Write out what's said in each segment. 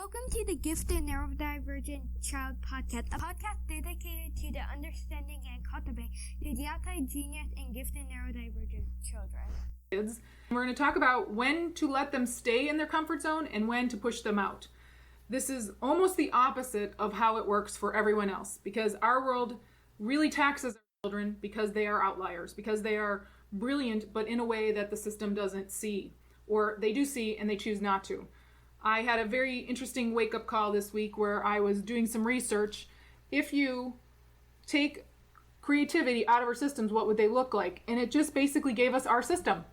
Welcome to the Gifted Neurodivergent Child Podcast, a podcast dedicated to the understanding and cultivating the anti-genius and gifted neurodivergent children. We're going to talk about when to let them stay in their comfort zone and when to push them out. This is almost the opposite of how it works for everyone else, because our world really taxes our children because they are outliers, because they are brilliant, but in a way that the system doesn't see, or they do see and they choose not to. I had a very interesting wake-up call this week where I was doing some research. If you take creativity out of our systems, what would they look like? And it just basically gave us our system.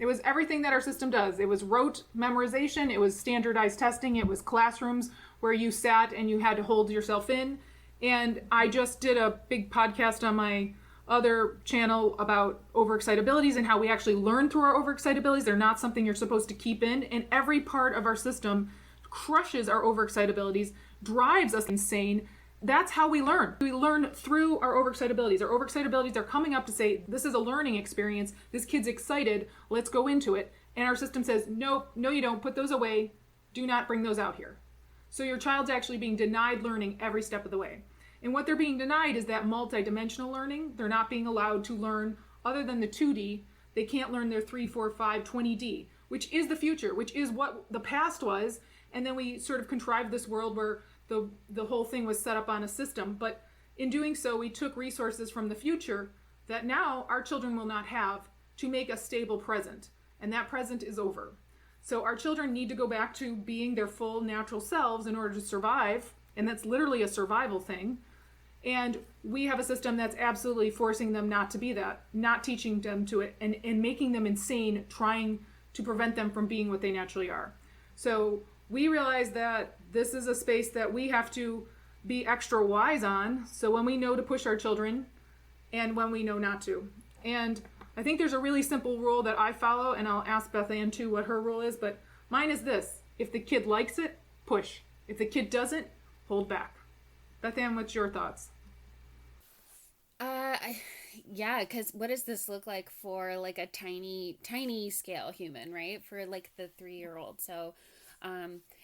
It was everything that our system does. It was rote memorization, it was standardized testing, it was classrooms where you sat and you had to hold yourself in. And I just did a big podcast on my other channel about overexcitabilities and how we actually learn through our overexcitabilities. They're not something you're supposed to keep in. And every part of our system crushes our overexcitabilities, drives us insane. That's how we learn. We learn through our overexcitabilities. Our overexcitabilities are coming up to say, this is a learning experience. This kid's excited. Let's go into it. And our system says, nope, no, you don't. Put those away. Do not bring those out here. So your child's actually being denied learning every step of the way. And what they're being denied is that multidimensional learning. They're not being allowed to learn other than the 2D. They can't learn their 3, 4, 5, 20D, which is the future, which is what the past was. And then we sort of contrived this world where the whole thing was set up on a system. But in doing so, we took resources from the future that now our children will not have to make a stable present. And that present is over. So our children need to go back to being their full natural selves in order to survive. And that's literally a survival thing. And we have a system that's absolutely forcing them not to be that, not teaching them to it, and making them insane, trying to prevent them from being what they naturally are. So we realize that this is a space that we have to be extra wise on. So when we know to push our children and when we know not to. And I think there's a really simple rule that I follow, and I'll ask Beth Ann too what her rule is, but mine is this: if the kid likes it, push. If the kid doesn't, hold back. Beth Ann, what's your thoughts? Yeah, because what does this look like for like a tiny scale human, right? For like the 3-year-old. So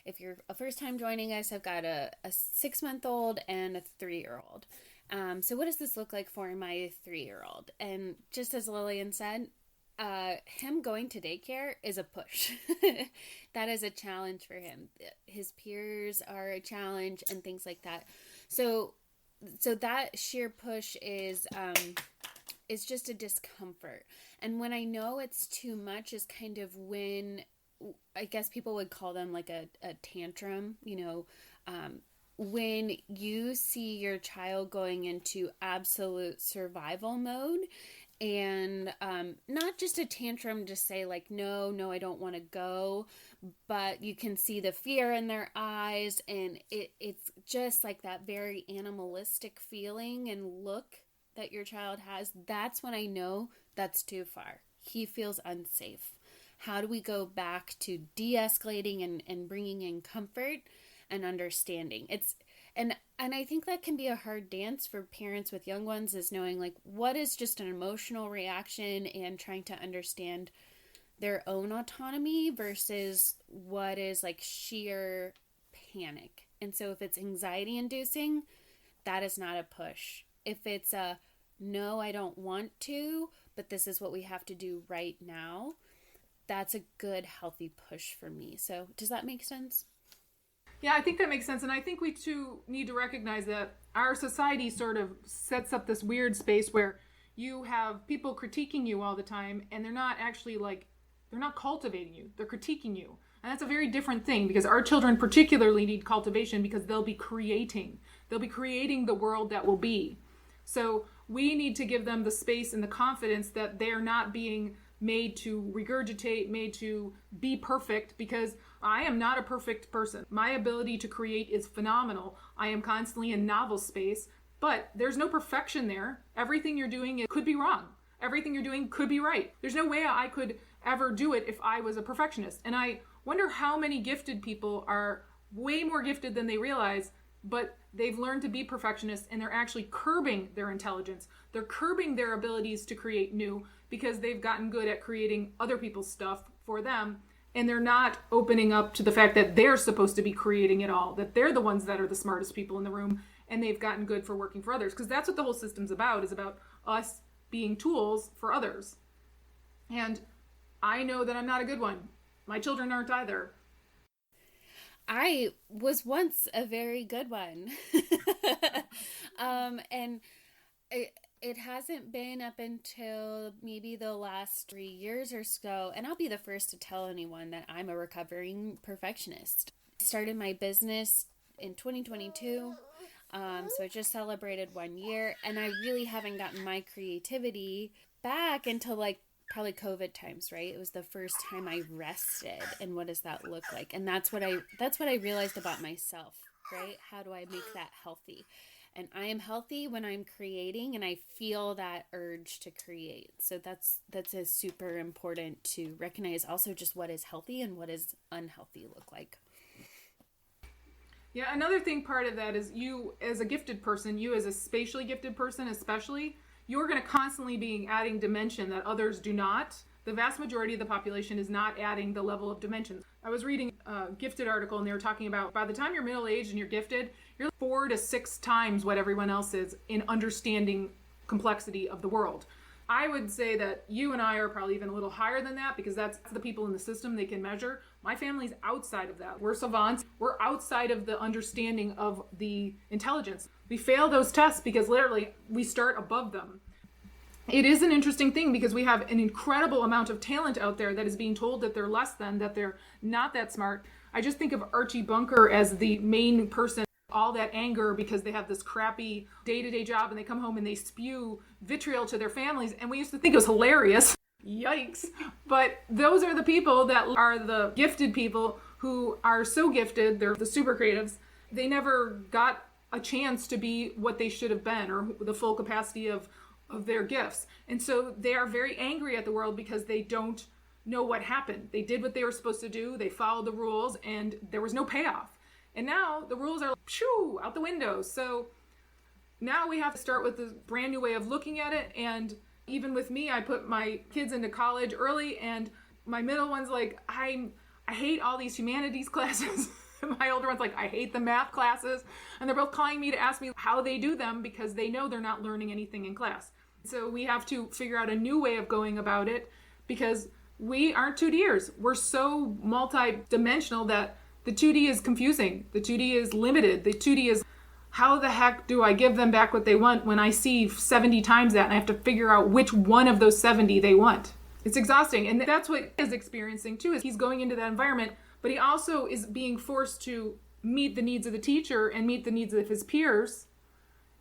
if you're a first time joining us, I've got a 6-month-old and a 3-year-old. So what does this look like for my 3-year-old? And just as Lillian said, him going to daycare is a push. That is a challenge for him. His peers are a challenge and things like that. So that sheer push is just a discomfort. And when I know it's too much is kind of when, I guess people would call them like a tantrum, when you see your child going into absolute survival mode. And not just a tantrum to say like, no, I don't want to go, but you can see the fear in their eyes, and it's just like that very animalistic feeling and look that your child has. That's when I know that's too far. He feels unsafe. How do we go back to de-escalating and bringing in comfort and understanding? And I think that can be a hard dance for parents with young ones, is knowing like what is just an emotional reaction and trying to understand their own autonomy versus what is like sheer panic. And so if it's anxiety inducing, that is not a push. If it's a no, I don't want to, but this is what we have to do right now, that's a good healthy push for me. So does that make sense? Yeah, I think that makes sense. And I think we too need to recognize that our society sort of sets up this weird space where you have people critiquing you all the time, and they're not actually they're not cultivating you, they're critiquing you. And that's a very different thing, because our children particularly need cultivation because they'll be creating the world that will be. So we need to give them the space and the confidence that they're not being made to regurgitate, made to be perfect, because I am not a perfect person. My ability to create is phenomenal. I am constantly in novel space, but there's no perfection there. Everything you're doing could be wrong. Everything you're doing could be right. There's no way I could ever do it if I was a perfectionist. And I wonder how many gifted people are way more gifted than they realize, but they've learned to be perfectionists, and they're actually curbing their intelligence. They're curbing their abilities to create new because they've gotten good at creating other people's stuff for them. And they're not opening up to the fact that they're supposed to be creating it all, that they're the ones that are the smartest people in the room, and they've gotten good for working for others. Because that's what the whole system's about, is about us being tools for others. And I know that I'm not a good one. My children aren't either. I was once a very good one. And it hasn't been up until maybe the last 3 years or so. And I'll be the first to tell anyone that I'm a recovering perfectionist. I started my business in 2022. So I just celebrated 1 year, and I really haven't gotten my creativity back until like probably COVID times, right? It was the first time I rested, and what does that look like? And that's what I realized about myself, right? How do I make that healthy? And I am healthy when I'm creating, and I feel that urge to create. So that's a super important to recognize also just what is healthy and what is unhealthy look like. Yeah, another thing part of that is you as a gifted person, you as a spatially gifted person especially, you're going to constantly be adding dimension that others do not. The vast majority of the population is not adding the level of dimension. I was reading a gifted article, and they were talking about by the time you're middle-aged and you're gifted, you're 4 to 6 times what everyone else is in understanding complexity of the world. I would say that you and I are probably even a little higher than that, because that's the people in the system they can measure. My family's outside of that. We're savants. We're outside of the understanding of the intelligence. We fail those tests because literally we start above them. It is an interesting thing because we have an incredible amount of talent out there that is being told that they're less than, that they're not that smart. I just think of Archie Bunker as the main person, all that anger because they have this crappy day-to-day job and they come home and they spew vitriol to their families. And we used to think it was hilarious. Yikes. But those are the people that are the gifted people who are so gifted. They're the super creatives. They never got a chance to be what they should have been or the full capacity of their gifts. And so they are very angry at the world because they don't know what happened. They did what they were supposed to do. They followed the rules and there was no payoff. And now the rules are shoo, out the window. So now we have to start with a brand new way of looking at it. And even with me, I put my kids into college early, and my middle one's like, I hate all these humanities classes. My older one's like, I hate the math classes. And they're both calling me to ask me how they do them because they know they're not learning anything in class. So we have to figure out a new way of going about it because we aren't 2Ders. We're so multi-dimensional that the 2D is confusing. The 2D is limited. The 2D is, how the heck do I give them back what they want when I see 70 times that and I have to figure out which one of those 70 they want? It's exhausting. And that's what he's experiencing too, is he's going into that environment, but he also is being forced to meet the needs of the teacher and meet the needs of his peers.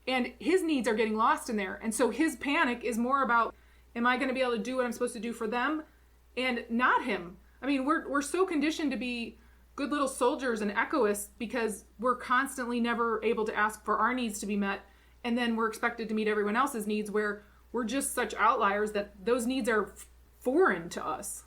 And his needs are getting lost in there. And so his panic is more about, am I going to be able to do what I'm supposed to do for them and not him? I mean, we're so conditioned to be good little soldiers and echoists because we're constantly never able to ask for our needs to be met. And then we're expected to meet everyone else's needs where we're just such outliers that those needs are foreign to us.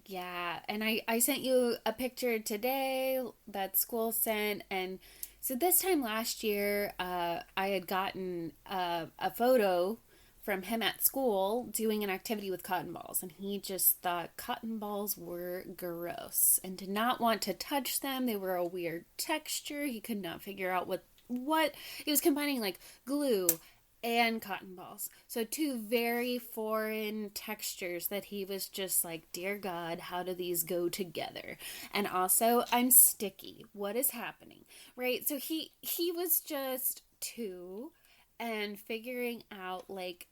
Yeah. And I sent you a picture today that school sent. And so this time last year, I had gotten a photo from him at school doing an activity with cotton balls, and he just thought cotton balls were gross and did not want to touch them. They were a weird texture. He could not figure out what he was combining, like glue and cotton balls. So 2 very foreign textures that he was just like, dear God, how do these go together? And also, I'm sticky. What is happening? Right? So he was just 2 and figuring out like,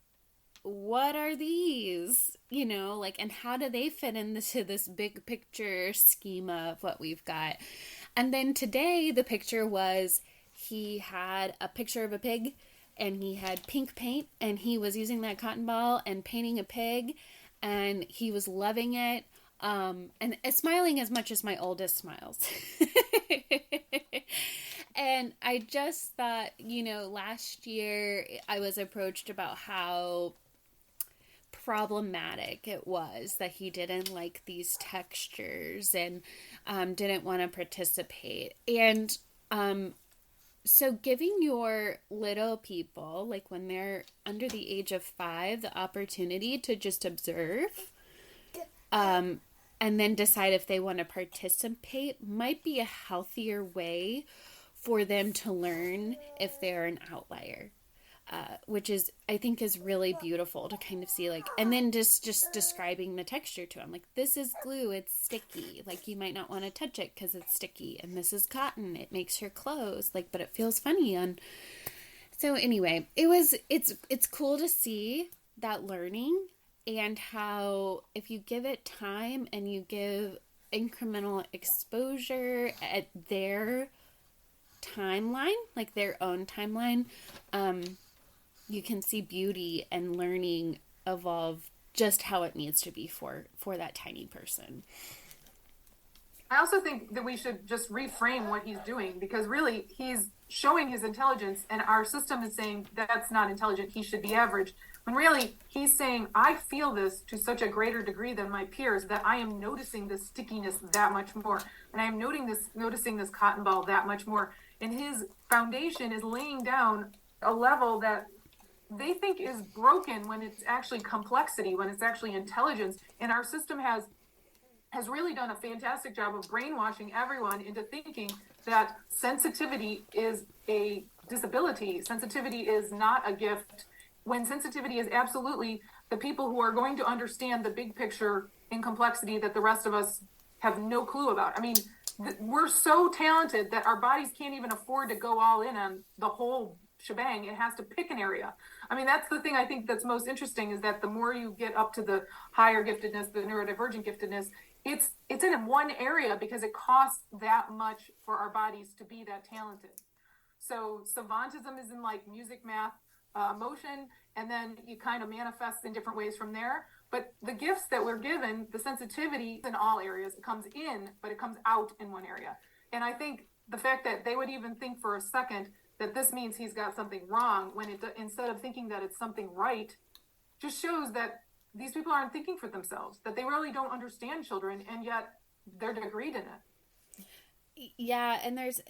what are these, and how do they fit into this big picture schema of what we've got? And then today the picture was, he had a picture of a pig and he had pink paint and he was using that cotton ball and painting a pig and he was loving it. And smiling as much as my oldest smiles. And I just thought, last year I was approached about how problematic it was that he didn't like these textures and didn't want to participate. And so giving your little people, like when they're under the age of 5, the opportunity to just observe and then decide if they want to participate might be a healthier way for them to learn if they're an outlier. Which is, I think, is really beautiful to kind of see, like, and then just describing the texture to them. Like, this is glue, it's sticky. Like, you might not want to touch it because it's sticky. And this is cotton, it makes your clothes. Like, but it feels funny on. So anyway, it's cool to see that learning and how if you give it time and you give incremental exposure at their timeline, like their own timeline, you can see beauty and learning evolve just how it needs to be for that tiny person. I also think that we should just reframe what he's doing, because really he's showing his intelligence and our system is saying that's not intelligent, he should be average. When really he's saying, I feel this to such a greater degree than my peers that I am noticing this stickiness that much more. And I am noticing this cotton ball that much more. And his foundation is laying down a level that they think is broken when it's actually complexity, when it's actually intelligence. And our system has really done a fantastic job of brainwashing everyone into thinking that sensitivity is a disability. Sensitivity is not a gift, when sensitivity is absolutely the people who are going to understand the big picture in complexity that the rest of us have no clue about. I mean, we're so talented that our bodies can't even afford to go all in on the whole shebang. It has to pick an area. I mean, that's the thing I think that's most interesting, is that the more you get up to the higher giftedness, the neurodivergent giftedness, it's in one area because it costs that much for our bodies to be that talented. So savantism is in like music, math, motion, and then you kind of manifest in different ways from there. But the gifts that we're given, the sensitivity in all areas, it comes in, but it comes out in one area. And I think the fact that they would even think for a second that this means he's got something wrong, when it, instead of thinking that it's something right, just shows that these people aren't thinking for themselves, that they really don't understand children, and yet they're degreed in it. Yeah, and there's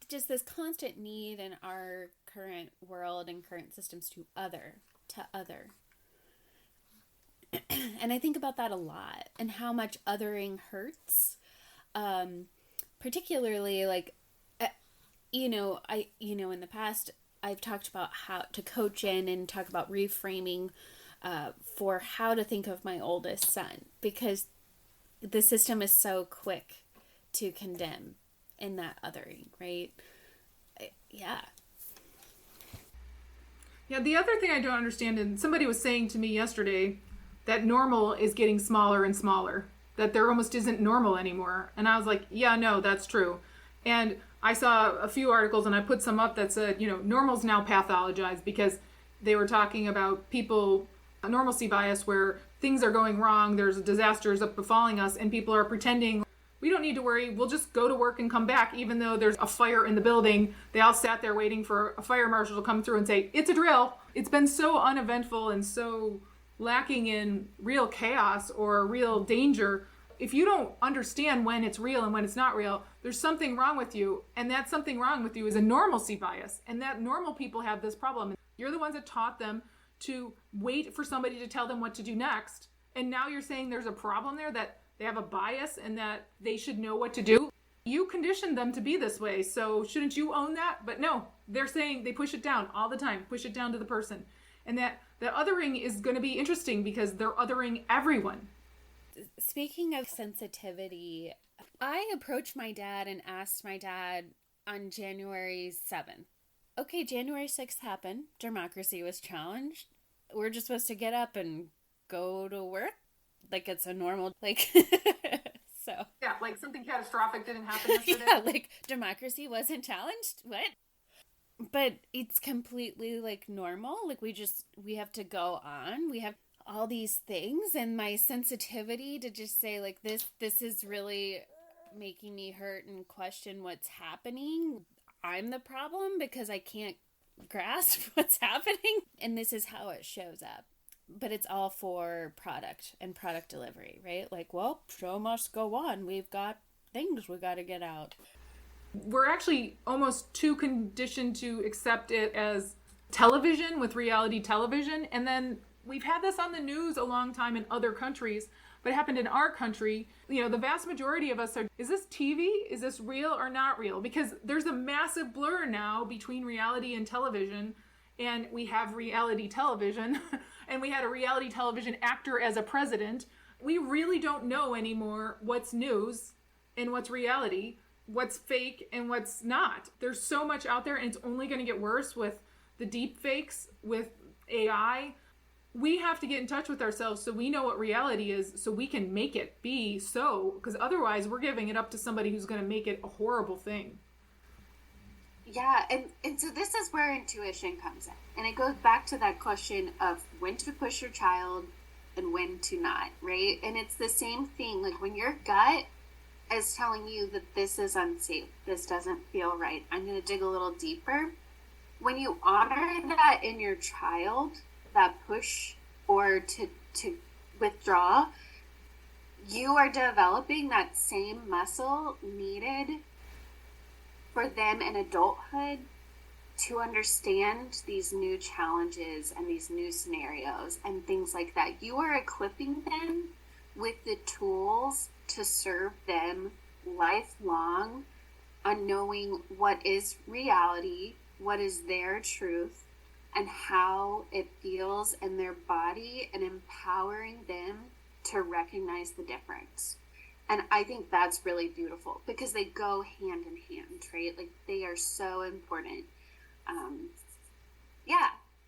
just this constant need in our current world and current systems to other. And I think about that a lot, and how much othering hurts, particularly like, in the past I've talked about how to coach in and talk about reframing for how to think of my oldest son, because the system is so quick to condemn in that othering, right? Yeah. Yeah, the other thing I don't understand, and somebody was saying to me yesterday that normal is getting smaller and smaller, that there almost isn't normal anymore. And I was like, yeah, no, that's true. And I saw a few articles, and I put some up that said, normal's now pathologized, because they were talking about people, a normalcy bias where things are going wrong, there's disasters up befalling us, and people are pretending we don't need to worry, we'll just go to work and come back, even though there's a fire in the building. They all sat there waiting for a fire marshal to come through and say, it's a drill. It's been so uneventful and so lacking in real chaos or real danger. If you don't understand when it's real and when it's not real, there's something wrong with you. And that something wrong with you is a normalcy bias. And that normal people have this problem. You're the ones that taught them to wait for somebody to tell them what to do next. And now you're saying there's a problem there, that they have a bias and that they should know what to do. You conditioned them to be this way, so shouldn't you own that? But no, they're saying they push it down all the time, push it down to the person. And that othering is going to be interesting because they're othering everyone. Speaking of sensitivity, I approached my dad and asked my dad on January 7th. Okay, January 6th happened. Democracy was challenged. We're just supposed to get up and go to work like it's a normal, so. Yeah, like something catastrophic didn't happen yesterday. Yeah, like democracy wasn't challenged. What? But it's completely like normal. Like we have to go on. We have all these things, and my sensitivity to just say like this is really making me hurt and question what's happening. I'm the problem because I can't grasp what's happening, and this is how it shows up. But it's all for product and product delivery, right? Like, well, show must go on. We've got things we got to get out. We're actually almost too conditioned to accept it as television, with reality television. And then we've had this on the news a long time in other countries, but it happened in our country. The vast majority of us are, is this TV? Is this real or not real? Because there's a massive blur now between reality and television, and we have reality television, and we had a reality television actor as a president. We really don't know anymore what's news and what's reality, what's fake and what's not. There's so much out there, and it's only going to get worse with the deep fakes, with AI. We have to get in touch with ourselves so we know what reality is, so we can make it be so, because otherwise we're giving it up to somebody who's going to make it a horrible thing. Yeah, and so this is where intuition comes in. And it goes back to that question of when to push your child and when to not, right? And it's the same thing. Like when your gut is telling you that this is unsafe, this doesn't feel right, I'm going to dig a little deeper. When you honor that in your child, that push or to withdraw, you are developing that same muscle needed for them in adulthood to understand these new challenges and these new scenarios and things like that. You are equipping them with the tools to serve them lifelong on knowing what is reality, what is their truth, and how it feels in their body, and empowering them to recognize the difference. And I think that's really beautiful because they go hand in hand, right? Like they are so important. Yeah.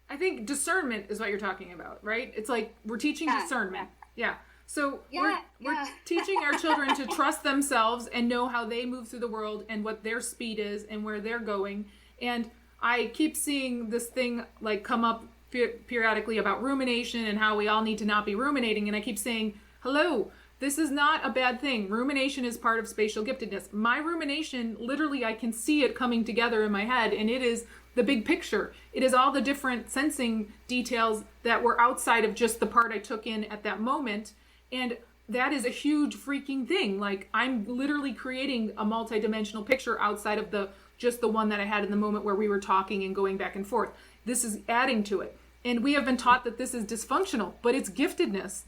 I think discernment is what you're talking about, right? It's like we're teaching discernment. Yeah. So we're teaching our children to trust themselves and know how they move through the world and what their speed is and where they're going. And I keep seeing this thing like come up periodically about rumination and how we all need to not be ruminating. And I keep saying, hello, this is not a bad thing. Rumination is part of spatial giftedness. My rumination, literally, I can see it coming together in my head, and it is the big picture. It is all the different sensing details that were outside of just the part I took in at that moment. And that is a huge freaking thing. Like I'm literally creating a multidimensional picture outside of just the one that I had in the moment where we were talking and going back and forth. This is adding to it. And we have been taught that this is dysfunctional, but it's giftedness.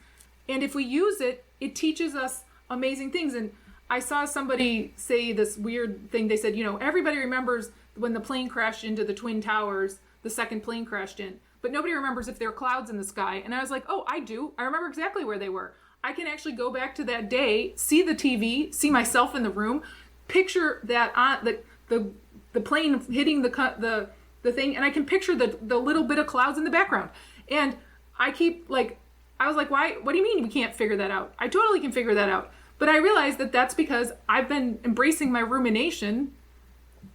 And if we use it, it teaches us amazing things. And I saw somebody say this weird thing. They said, everybody remembers when the plane crashed into the Twin Towers, the second plane crashed in, but nobody remembers if there are clouds in the sky. And I was like, oh, I do. I remember exactly where they were. I can actually go back to that day, see the TV, see myself in the room, picture that the plane hitting the thing, and I can picture the little bit of clouds in the background. And I was like, why? What do you mean we can't figure that out? I totally can figure that out. But I realized that that's because I've been embracing my rumination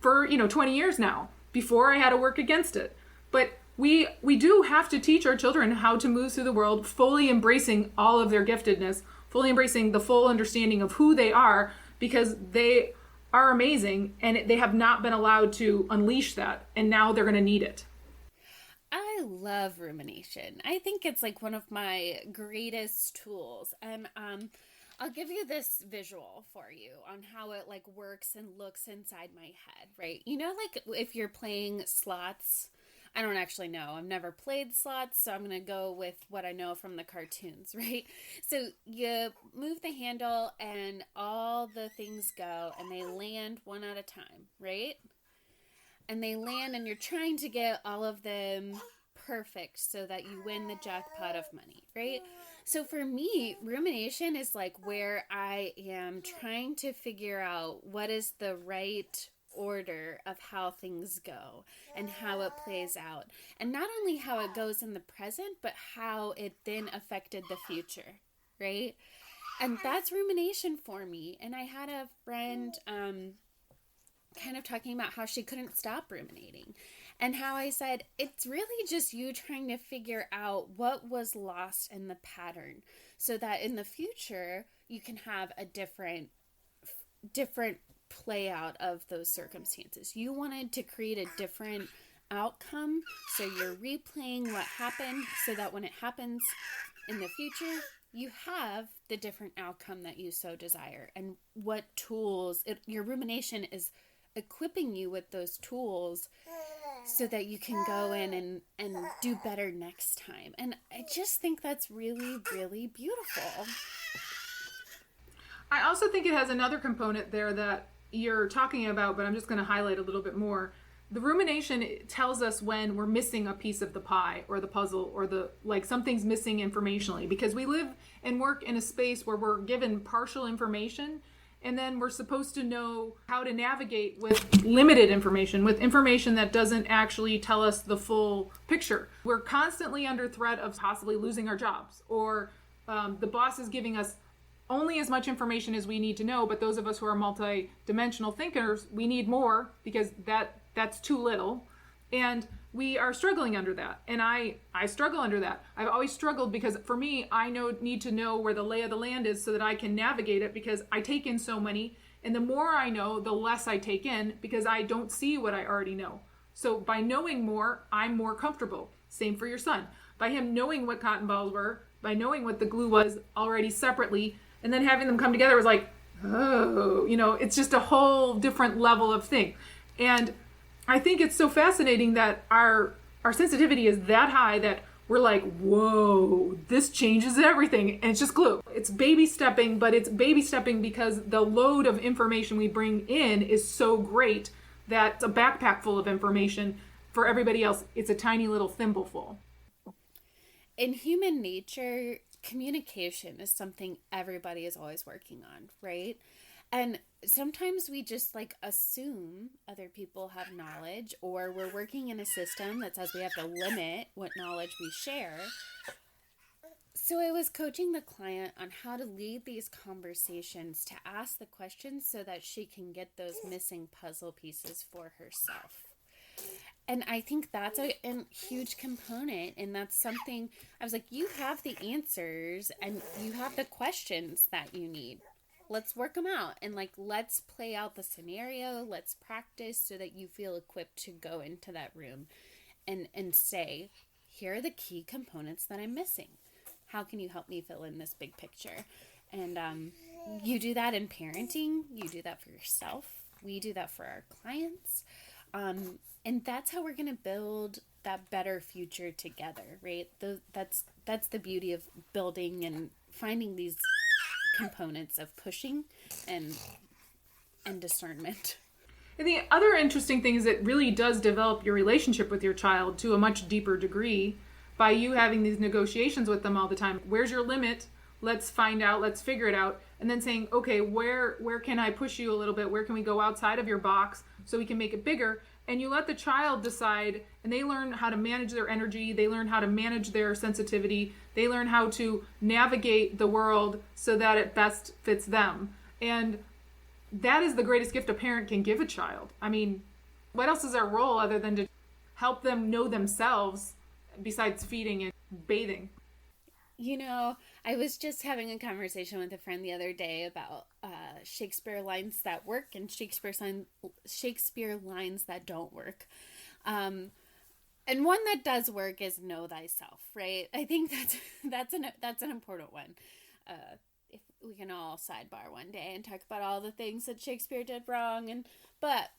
for 20 years now, before I had to work against it. But we do have to teach our children how to move through the world, fully embracing all of their giftedness, fully embracing the full understanding of who they are, because they are amazing and they have not been allowed to unleash that, and now they're going to need it. I love rumination. I think it's like one of my greatest tools. And I'll give you this visual for you on how it like works and looks inside my head, right? Like if you're playing slots, I don't actually know. I've never played slots, so I'm going to go with what I know from the cartoons, right? So you move the handle and all the things go and they land one at a time, right? And they land and you're trying to get all of them perfect so that you win the jackpot of money, right? So for me, rumination is like where I am trying to figure out what is the right order of how things go and how it plays out. And not only how it goes in the present, but how it then affected the future, right? And that's rumination for me. And I had a friend kind of talking about how she couldn't stop ruminating, and how I said, it's really just you trying to figure out what was lost in the pattern so that in the future you can have a different play out of those circumstances. You wanted to create a different outcome, so you're replaying what happened so that when it happens in the future, you have the different outcome that you so desire. And what tools, your rumination is equipping you with those tools so that you can go in and do better next time. And I just think that's really, really beautiful. I also think it has another component there that you're talking about, but I'm just going to highlight a little bit more. The rumination tells us when we're missing a piece of the pie or the puzzle or something's missing informationally, because we live and work in a space where we're given partial information, and then we're supposed to know how to navigate with limited information, with information that doesn't actually tell us the full picture. We're constantly under threat of possibly losing our jobs, or the boss is giving us only as much information as we need to know, but those of us who are multi-dimensional thinkers, we need more because that's too little. And we are struggling under that. And I struggle under that. I've always struggled because for me, I need to know where the lay of the land is so that I can navigate it, because I take in so many. And the more I know, the less I take in, because I don't see what I already know. So by knowing more, I'm more comfortable. Same for your son. By him knowing what cotton balls were, by knowing what the glue was already separately, and then having them come together was like, oh, it's just a whole different level of thing. And I think it's so fascinating that our sensitivity is that high that we're like, whoa, this changes everything. And it's just glue. It's baby stepping, but it's baby stepping because the load of information we bring in is so great that it's a backpack full of information. For everybody else, it's a tiny little thimbleful. In human nature, communication is something everybody is always working on, right? And sometimes we just assume other people have knowledge, or we're working in a system that says we have to limit what knowledge we share. So I was coaching the client on how to lead these conversations, to ask the questions so that she can get those missing puzzle pieces for herself. And I think that's a huge component. And that's something I was like, you have the answers and you have the questions that you need. Let's work them out. And let's play out the scenario. Let's practice so that you feel equipped to go into that room and say, here are the key components that I'm missing. How can you help me fill in this big picture? And you do that in parenting. You do that for yourself. We do that for our clients. And that's how we're going to build that better future together, right? That's the beauty of building and finding these components of pushing and discernment. And the other interesting thing is it really does develop your relationship with your child to a much deeper degree by you having these negotiations with them all the time. Where's your limit? Let's find out. Let's figure it out. And then saying, okay, where can I push you a little bit? Where can we go outside of your box so we can make it bigger? And you let the child decide, and they learn how to manage their energy. They learn how to manage their sensitivity. They learn how to navigate the world so that it best fits them. And that is the greatest gift a parent can give a child. I mean, what else is our role other than to help them know themselves besides feeding and bathing? I was just having a conversation with a friend the other day about Shakespeare lines that work and Shakespeare lines that don't work. And one that does work is "Know thyself," right? I think that's an important one. If we can all sidebar one day and talk about all the things that Shakespeare did wrong, but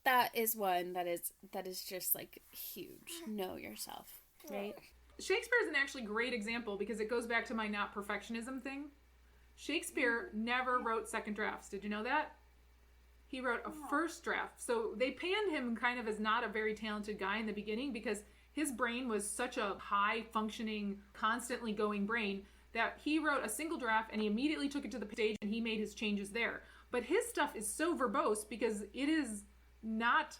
that is one that is just huge. Know yourself, right? Shakespeare is an actually great example because it goes back to my not perfectionism thing. Shakespeare never wrote second drafts. Did you know that? He wrote a first draft. So they panned him kind of as not a very talented guy in the beginning because his brain was such a high functioning, constantly going brain that he wrote a single draft and he immediately took it to the stage and he made his changes there. But his stuff is so verbose because it is not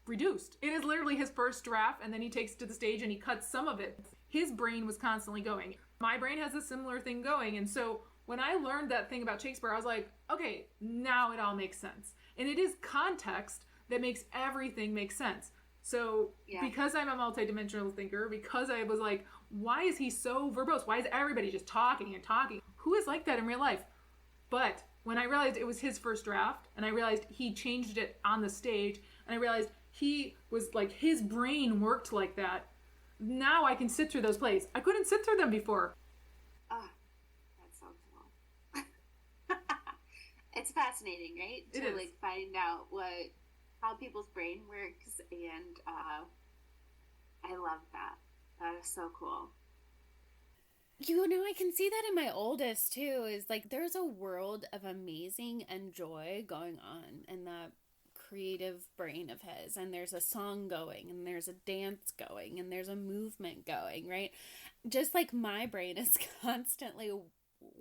reduced. It is literally his first draft, and then he takes it to the stage and he cuts some of it. His brain was constantly going. My brain has a similar thing going. And so when I learned that thing about Shakespeare, I was like, okay, now it all makes sense. And it is context that makes everything make sense. So because I'm a multidimensional thinker, because I was like, why is he so verbose? Why is everybody just talking and talking? Who is like that in real life? But when I realized it was his first draft, and I realized he changed it on the stage, and I realized he was his brain worked like that. Now I can sit through those plays. I couldn't sit through them before. That's so cool. It's fascinating, right? It to is. find out what how people's brain works, and I love that. That is so cool. You know, I can see that in my oldest too, is like there's a world of amazing and joy going on in that creative brain of his. And there's a song going, and there's a dance going, and there's a movement going, right? Just like my brain is constantly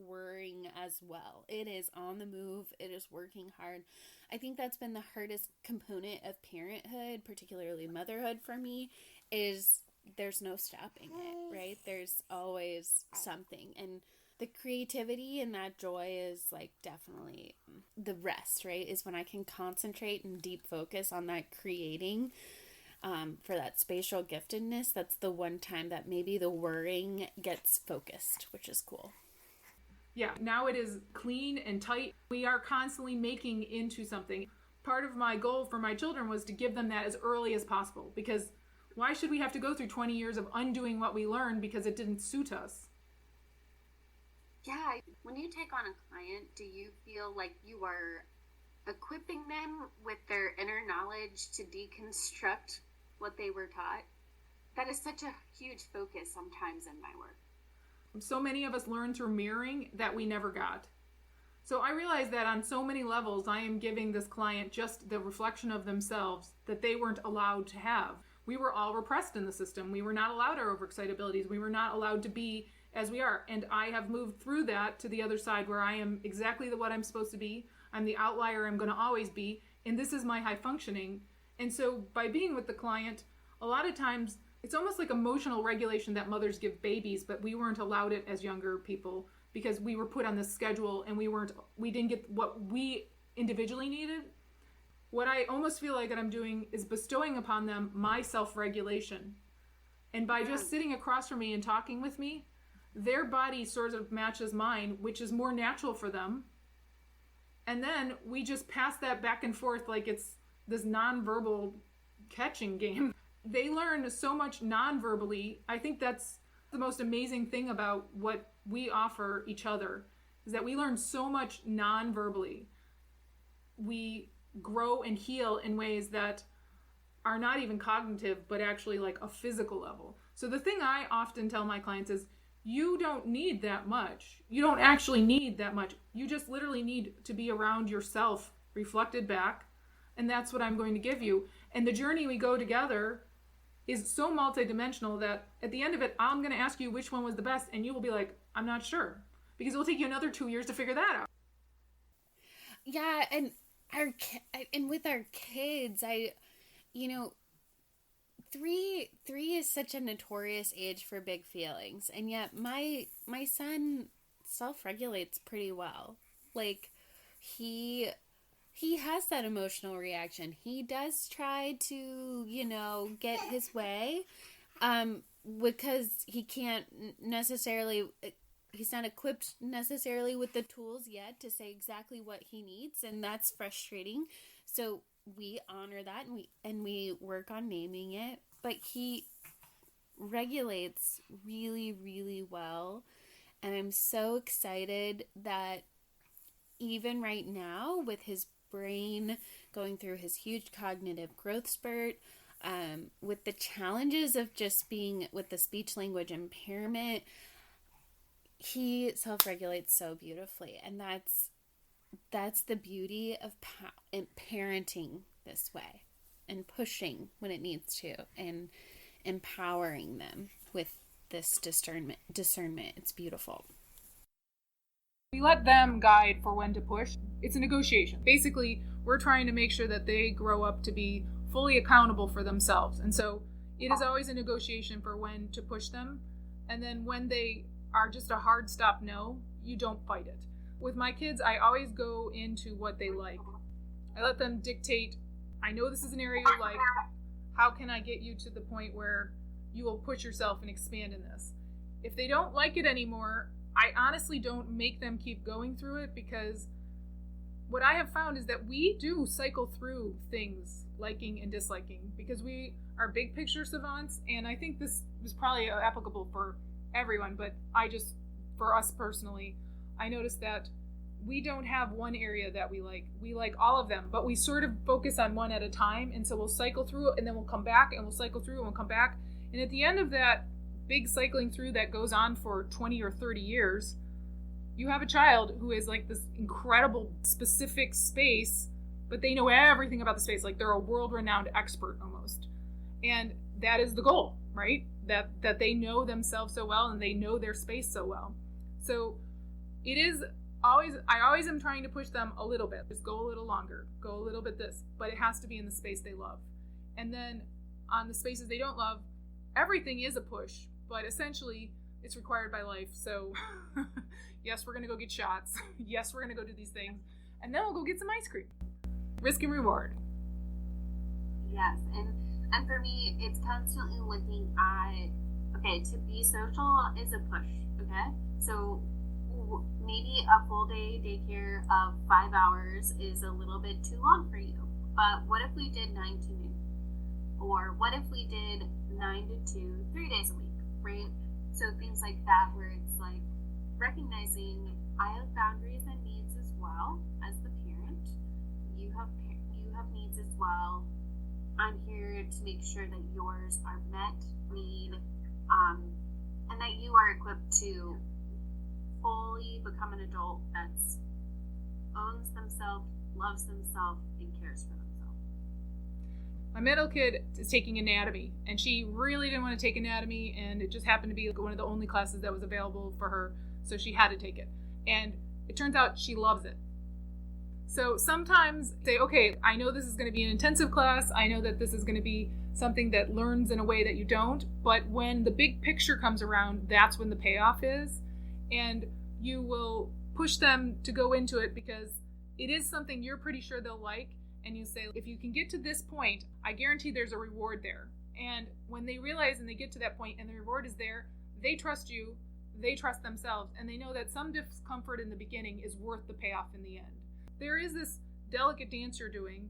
worrying as well. It is on the move, it is working hard. I think that's been the hardest component of parenthood, particularly motherhood for me, is there's no stopping it, right? There's always something. And the creativity and that joy is like definitely the rest, right? Is when I can concentrate and deep focus on that creating for that spatial giftedness. That's the one time that maybe the worrying gets focused, which is cool. Yeah, now it is clean and tight. We are constantly making into something. Part of my goal for my children was to give them that as early as possible, because why should we have to go through 20 years of undoing what we learned because it didn't suit us? Yeah, when you take on a client, do you feel like you are equipping them with their inner knowledge to deconstruct what they were taught? That is such a huge focus sometimes in my work. So many of us learn through mirroring that we never got. So I realize that on so many levels, I am giving this client just the reflection of themselves that they weren't allowed to have. We were all repressed in the system. We were not allowed our overexcitabilities. We were not allowed to be as we are. And I have moved through that to the other side where I am exactly what I'm supposed to be. I'm the outlier I'm going to always be. And this is my high functioning. And so by being with the client, a lot of times it's almost like emotional regulation that mothers give babies, but we weren't allowed it as younger people because we were put on this schedule and we didn't get what we individually needed. What I almost feel like that I'm doing is bestowing upon them my self-regulation. And by just sitting across from me and talking with me, their body sort of matches mine, which is more natural for them. And then we just pass that back and forth like it's this nonverbal catching game. They learn so much non-verbally. I think that's the most amazing thing about what we offer each other, is that we learn so much non-verbally. We grow and heal in ways that are not even cognitive, but actually like a physical level. So the thing I often tell my clients is, you don't need that much. You don't actually need that much. You just literally need to be around yourself, reflected back, and that's what I'm going to give you. And the journey we go together is so multidimensional that at the end of it, I'm going to ask you which one was the best, and you will be like, I'm not sure, because it will take you another 2 years to figure that out. Yeah, and with our kids, three is such a notorious age for big feelings, and yet my son self-regulates pretty well. Like he has that emotional reaction. He does try to, get his way, because he can't necessarily, he's not equipped necessarily with the tools yet to say exactly what he needs, and that's frustrating. So we honor that, and we work on naming it, but he regulates really, really well. And I'm so excited that even right now, with his brain going through his huge cognitive growth spurt, with the challenges of just being with the speech language impairment, he self-regulates so beautifully. And that's the beauty of parenting this way, and pushing when it needs to, and empowering them with this discernment. It's beautiful. We let them guide for when to push. It's a negotiation. Basically, we're trying to make sure that they grow up to be fully accountable for themselves. And so it is always a negotiation for when to push them. And then when they are just a hard stop no, you don't fight it. With my kids, I always go into what they like. I let them dictate, I know this is an area you like. How can I get you to the point where you will push yourself and expand in this? If they don't like it anymore, I honestly don't make them keep going through it, because what I have found is that we do cycle through things, liking and disliking, because we are big picture savants. And I think this is probably applicable for everyone, but for us personally, I noticed that we don't have one area that we like. We like all of them, but we sort of focus on one at a time. And so we'll cycle through and then we'll come back and we'll cycle through and we'll come back. And at the end of that big cycling through that goes on for 20 or 30 years, you have a child who is like this incredible specific space, but they know everything about the space. Like they're a world-renowned expert almost. And that is the goal, right? That they know themselves so well and they know their space so well. So it is I always am trying to push them a little bit. Just go a little longer, go a little bit this, but it has to be in the space they love. And then on the spaces they don't love, everything is a push, but essentially it's required by life. So yes, we're going to go get shots. Yes, we're going to go do these things. And then we'll go get some ice cream. Risk and reward. Yes. And for me, it's constantly looking at, okay, to be social is a push. Okay. So maybe a full day daycare of 5 hours is a little bit too long for you. But what if we did 9 to noon? Or what if we did 9 to 2, 3 days a week, right? So things like that, where it's like recognizing I have boundaries and needs as well as the parent. You have needs as well. I'm here to make sure that yours are met, and that you are equipped to fully become an adult that owns themselves, loves themselves, and cares for themselves. My middle kid is taking anatomy, and she really didn't want to take anatomy, and it just happened to be one of the only classes that was available for her, so she had to take it. And it turns out she loves it. So sometimes say, okay, I know this is going to be an intensive class. I know that this is going to be something that learns in a way that you don't. But when the big picture comes around, that's when the payoff is. And you will push them to go into it because it is something you're pretty sure they'll like. And you say, if you can get to this point, I guarantee there's a reward there. And when they realize and they get to that point and the reward is there, they trust you, they trust themselves, and they know that some discomfort in the beginning is worth the payoff in the end. There is this delicate dance you're doing,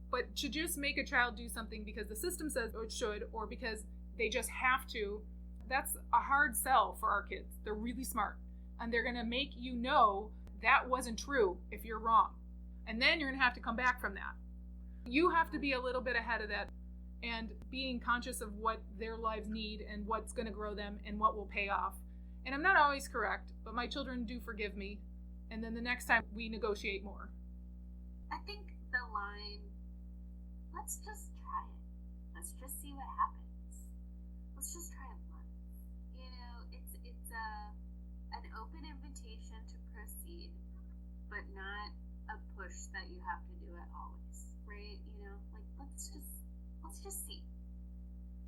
but to just make a child do something because the system says it should or because they just have to, that's a hard sell for our kids. They're really smart, and they're going to make you know that wasn't true if you're wrong. And then you're going to have to come back from that. You have to be a little bit ahead of that and being conscious of what their lives need and what's going to grow them and what will pay off. And I'm not always correct, but my children do forgive me. And then the next time we negotiate more. I think the line, let's just try it. Let's just see what happens. Let's just try it once. You know, it's an open invitation to proceed, but not a push that you have to do it always, right? You know, like let's just see.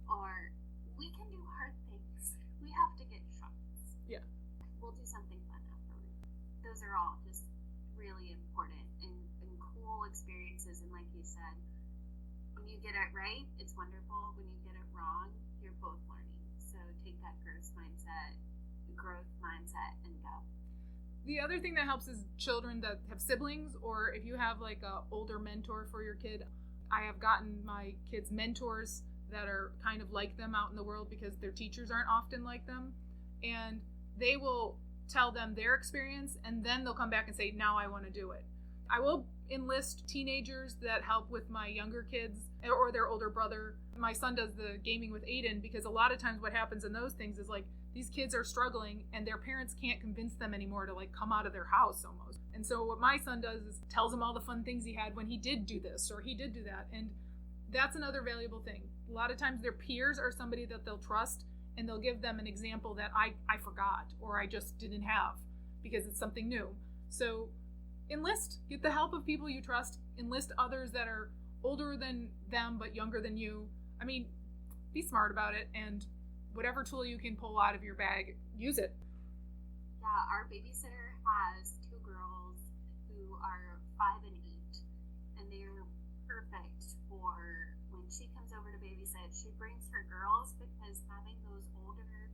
Or we can do hard things. We have to get shots. Yeah. We'll do something fun afterward. Those are all just really important and cool experiences. And like you said, when you get it right, it's wonderful. When you get it wrong, you're both learning. So take that growth mindset and go. The other thing that helps is children that have siblings, or if you have like a older mentor for your kid. I have gotten my kids mentors that are kind of like them out in the world because their teachers aren't often like them. And they will tell them their experience, and then they'll come back and say, now I want to do it. I will enlist teenagers that help with my younger kids or their older brother. My son does the gaming with Aiden because a lot of times what happens in those things is like these kids are struggling and their parents can't convince them anymore to like come out of their house almost. And so what my son does is tells them all the fun things he had when he did do this or he did do that. And that's another valuable thing. A lot of times their peers are somebody that they'll trust, and they'll give them an example that I forgot or I just didn't have because it's something new. So get the help of people you trust, enlist others that are older than them but younger than you. I mean, be smart about it, and whatever tool you can pull out of your bag, use it. Yeah, our babysitter has 2 girls who are 5 and 8, and they're perfect for when she comes over to babysit. She brings her girls because having those older,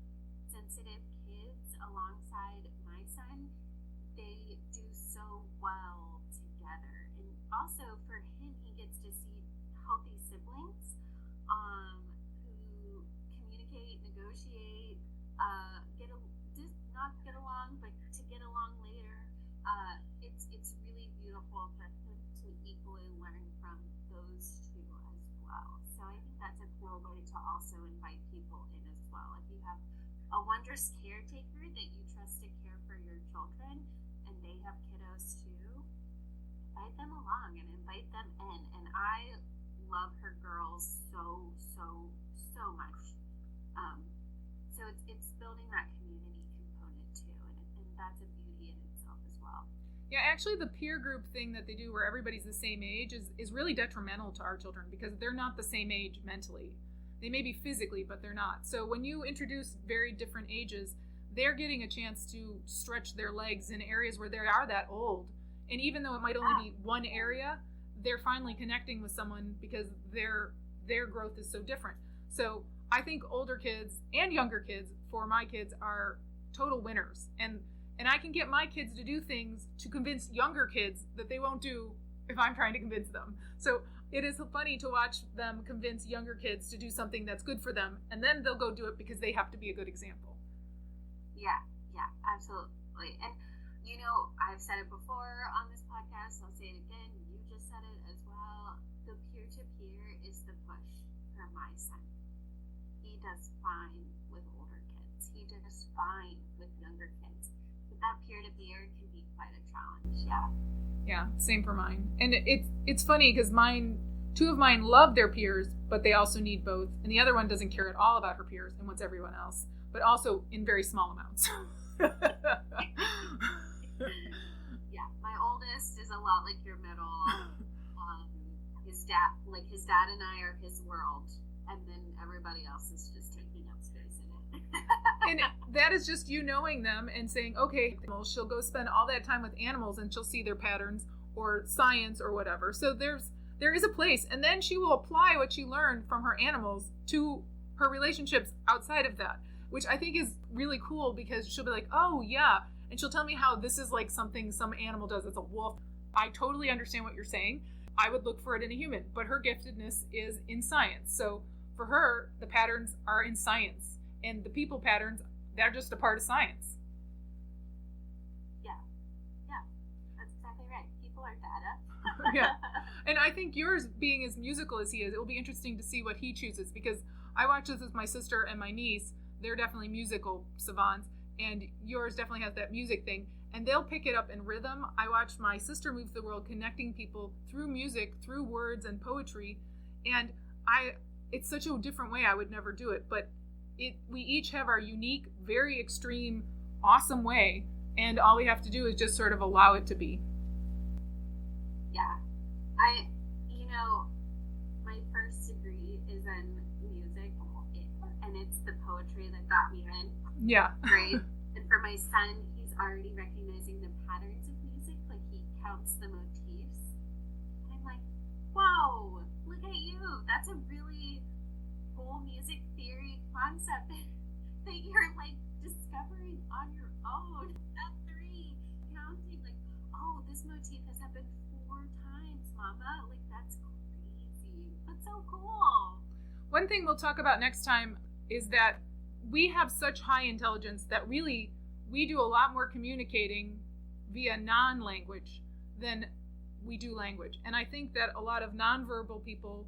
sensitive kids alongside my son, they do so well together. And also for him, he gets to see healthy siblings who communicate, negotiate, not get along, but to get along later, it's really beautiful for him to equally learn from those two as well. So I think that's a cool way to also invite people in as well. If you have a wondrous caretaker that you trust to care for your children and they have kiddos too, invite them along and invite them in. And I love her girls so much. So it's building that community component too, and that's a beauty in itself as well. Yeah, actually the peer group thing that they do where everybody's the same age is really detrimental to our children because they're not the same age mentally. They may be physically, but they're not. So when you introduce very different ages, they're getting a chance to stretch their legs in areas where they are that old. And even though it might only be one area, they're finally connecting with someone because their growth is so different. So I think older kids and younger kids, for my kids, are total winners. And I can get my kids to do things to convince younger kids that they won't do if I'm trying to convince them. So it is funny to watch them convince younger kids to do something that's good for them, and then they'll go do it because they have to be a good example. Yeah, absolutely. And I've said it before on this podcast, I'll say it again, you just said it as well. The peer-to-peer is the push for my son. He does fine with older kids. He does fine with younger kids. But that peer-to-peer can be quite a challenge, yeah. Yeah, same for mine. And it's funny because two of mine love their peers, but they also need both. And the other one doesn't care at all about her peers and wants everyone else, but also in very small amounts. Yeah, my oldest is a lot like your middle. His dad and I are his world, and then everybody else is just taking up space in it. And that is just you knowing them and saying, okay, she'll go spend all that time with animals and she'll see their patterns or science or whatever. So there is a place, and then she will apply what she learned from her animals to her relationships outside of that, which I think is really cool because she'll be like, oh yeah, and she'll tell me how this is like something some animal does as a wolf. I totally understand what you're saying. I would look for it in a human, but her giftedness is in science. So for her, the patterns are in science, and the people patterns, they're just a part of science. Yeah, that's exactly right. People are data. Yeah, and I think yours, being as musical as he is, it will be interesting to see what he chooses, because I watch this with my sister and my niece. They're definitely musical savants, and yours definitely has that music thing, and they'll pick it up in rhythm. I watched my sister move the world, connecting people through music, through words and poetry, and it's such a different way. I would never do it, but we each have our unique, very extreme, awesome way, and all we have to do is just sort of allow it to be. Yeah, my first degree is in music, and it's the poetry that got me in. Yeah. Right. And for my son, he's already recognizing the patterns of music, like he counts the motifs. And I'm like, wow, look at you. That's a really cool music theory concept that you're like discovering on your own at 3, counting like, oh, this motif has happened 4 times, mama. Like, that's crazy. That's so cool. One thing we'll talk about next time is that we have such high intelligence that really we do a lot more communicating via non-language than we do language. And I think that a lot of nonverbal people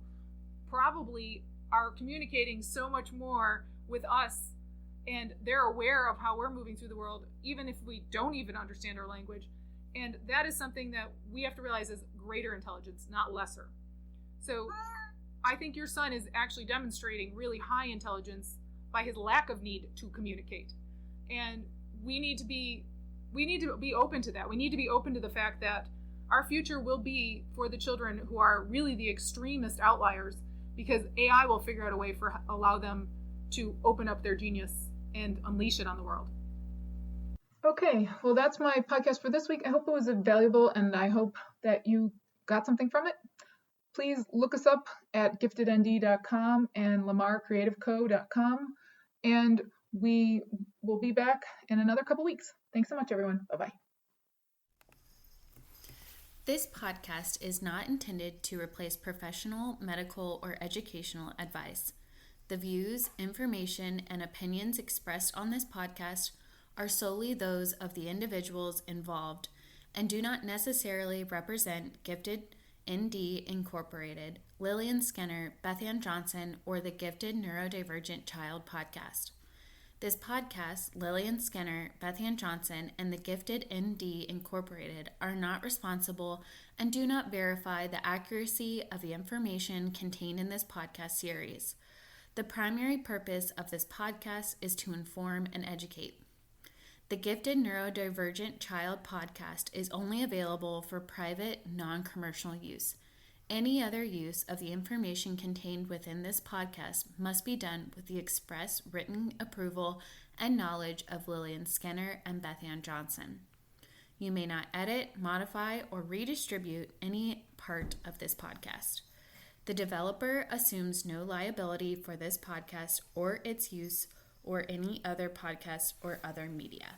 probably are communicating so much more with us, and they're aware of how we're moving through the world, even if we don't even understand our language. And that is something that we have to realize is greater intelligence, not lesser. So I think your son is actually demonstrating really high intelligence by his lack of need to communicate. And we need to be open to that. We need to be open to the fact that our future will be for the children who are really the extremist outliers, because AI will figure out a way for allow them to open up their genius and unleash it on the world. Okay, well, that's my podcast for this week. I hope it was valuable, and I hope that you got something from it. Please look us up at giftednd.com and lamarcreativeco.com, and we will be back in another couple weeks. Thanks so much, everyone. Bye-bye. This podcast is not intended to replace professional, medical, or educational advice. The views, information, and opinions expressed on this podcast are solely those of the individuals involved and do not necessarily represent Gifted ND Incorporated, Lillian Skinner, Beth Ann Johnson, or the Gifted Neurodivergent Child podcast. This podcast, Lillian Skinner, Beth Ann Johnson, and the Gifted ND Incorporated are not responsible and do not verify the accuracy of the information contained in this podcast series. The primary purpose of this podcast is to inform and educate. The Gifted Neurodivergent Child podcast is only available for private, non-commercial use. Any other use of the information contained within this podcast must be done with the express written approval and knowledge of Lillian Skinner and Beth Ann Johnson. You may not edit, modify, or redistribute any part of this podcast. The developer assumes no liability for this podcast or its use or any other podcast or other media.